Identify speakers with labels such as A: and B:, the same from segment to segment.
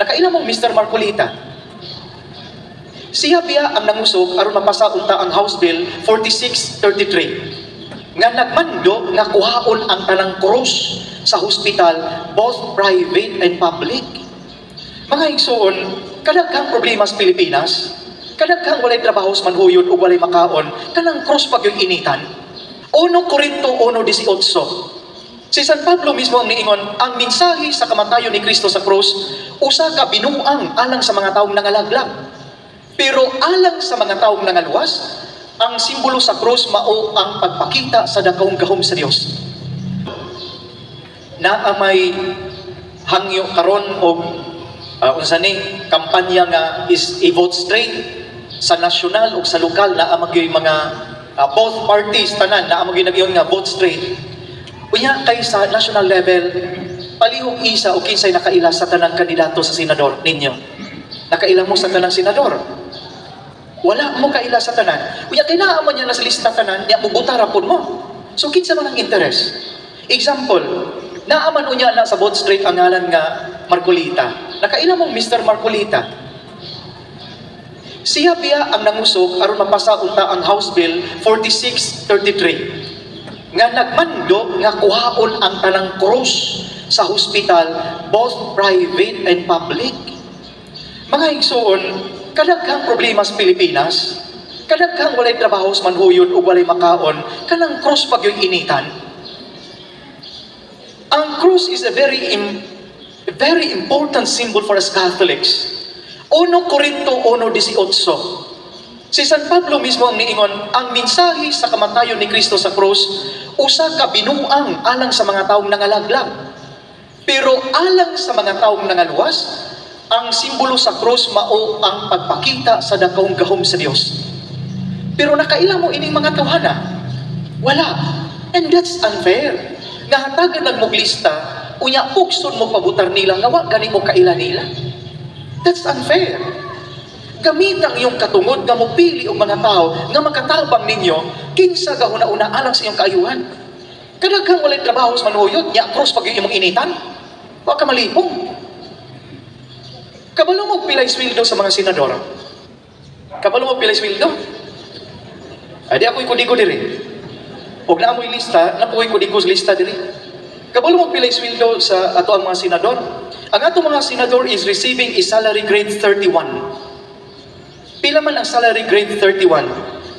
A: Nakaila mo Mr. Marcolita. Siya biya ang nangusog aron mapasaunta ang House Bill 4633 nga nagmando nga kuhaon ang tanang krus sa hospital, both private and public. Mga igsoon, kadaghang problema sa Pilipinas, kadaghang walay trabaho sa manhuyod o walay makaon, kanang krus pag yung initan. 1 Corinto 1:18. Si San Pablo mismo ang niingon, ang mensahe sa kamatayon ni Kristo sa krus, usa ka binuang alang sa mga taong nangalaglag. Pero alang sa mga taong nangaluwas, ang simbolo sa krus mao ang pagpakita sa dakong gahom sa Dios. Naa may hangyo karon og unsa ni kampanya nga is i-vote straight sa nasyonal ug sa lokal, naa magyoy mga both parties tanan naa magyoy nag-iyon nga vote straight. Unya kay sa national level, palihog isa o kinsay nakaila sa tanang kandidato sa senador ninyo. Nakaila mo sa tanang senador. Wala mo kaila sa tanan. Unya kay naa man niya na sa lista tanan, niya mubuta rapon mo. So kinsa man ang interest. Example, naa man unya na sa vote straight ang ngalan nga Marcolita. Nakaila mo Mr. Marcolita. Siya biya ang nangusog aron mapasaunta ang House Bill 4633 nga nagmando nga kuhaon ang tanang krus sa hospital, both private and public. Mga igsoon, kadaghang problema sa Pilipinas, kadaghang walay trabaho sa manhuyod o walay makaon, kanang krus pag yung initan. Ang krus is a very important symbol for us Catholics. 1 Corinto 1:18. Si San Pablo mismo ang niingon, ang mensahe sa kamatayon ni Kristo sa krus, usa ka binuang alang sa mga taong nangalaglag. Pero alang sa mga taong nangaluwas, ang simbolo sa krus mao ang pagpakita sa dakong gahom sa Dios. Pero nakaila mo ining mga tawhana? Wala. And that's unfair. Nahatagan nagmuglista, unya pugson mo pabutar nila, nga wa gani mo kaila nila. That's unfair. Gamit ang iyong katungod nga mopili og mga tao nga makatabang ninyo kinsa gahuna-una alang sa iyong kaayuhan. Kadaghang walay trabaho sa manuyod, nya cross pag imong initan. Wa ka malipong. Kabalo mo pilay sweldo sa mga senador. Kabalo mo pilay sweldo? Adi ako'y kudigo diri. Og na amoy lista, napuoy kudigo sa lista diri. Kabalo mo pilay sweldo sa ato ang mga senador. Ang ato mga senador is receiving a salary grade 31. Pila man ang salary grade 31?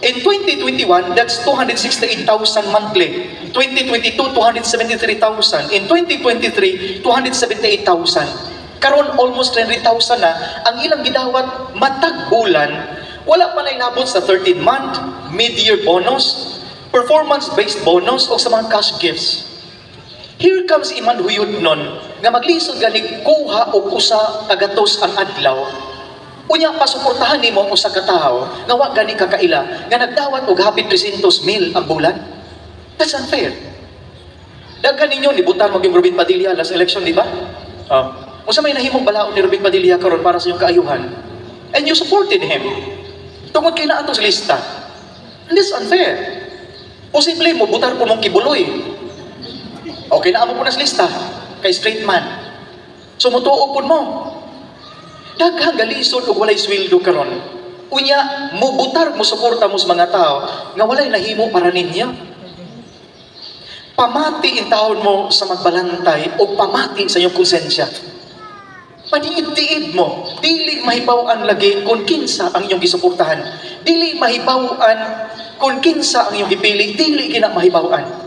A: In 2021, that's 268,000 monthly. 2022, 273,000. In 2023, 278,000. Karon almost 300,000 na ang ilang gidawat matag bulan. Wala pa na inabot sa 13th month, mid-year bonus, performance-based bonus o sa mga cash gifts. Here comes iman huyod nun nga maglisod gani kuha o usa kagatos ang adlaw. Unya pasuportahan nimo ang usa ka tawo nga wa gani kakaila nga nagdawat og hapit 300,000 ang bulan. That's unfair. Daghan ninyo nibutan mo yung Robin Padilla last election, di ba? Unsa may nahimong balaod ni Robin Padilla karon para sa iyong kaayuhan? And you supported him. Tungod kay naa to sa lista. And that's unfair. Posible mo butar po mong kibuloy. Okay na amo po na sa lista kay straight man. So mutuo po mo. Daghang galisod ug walay sweldo karon. Unya mubutar mo suporta mo sa mga tao nga walay nahimo para ninyo. Pamati in taon mo sa magbalantay o pamati sa iyong konsensya. Paniid-tiid mo, dili mahibaw-an lagi kung kinsa ang iyong gisuportahan. Dili mahibaw-an kung kinsa ang iyong gipili, dili gina mahibaw-an.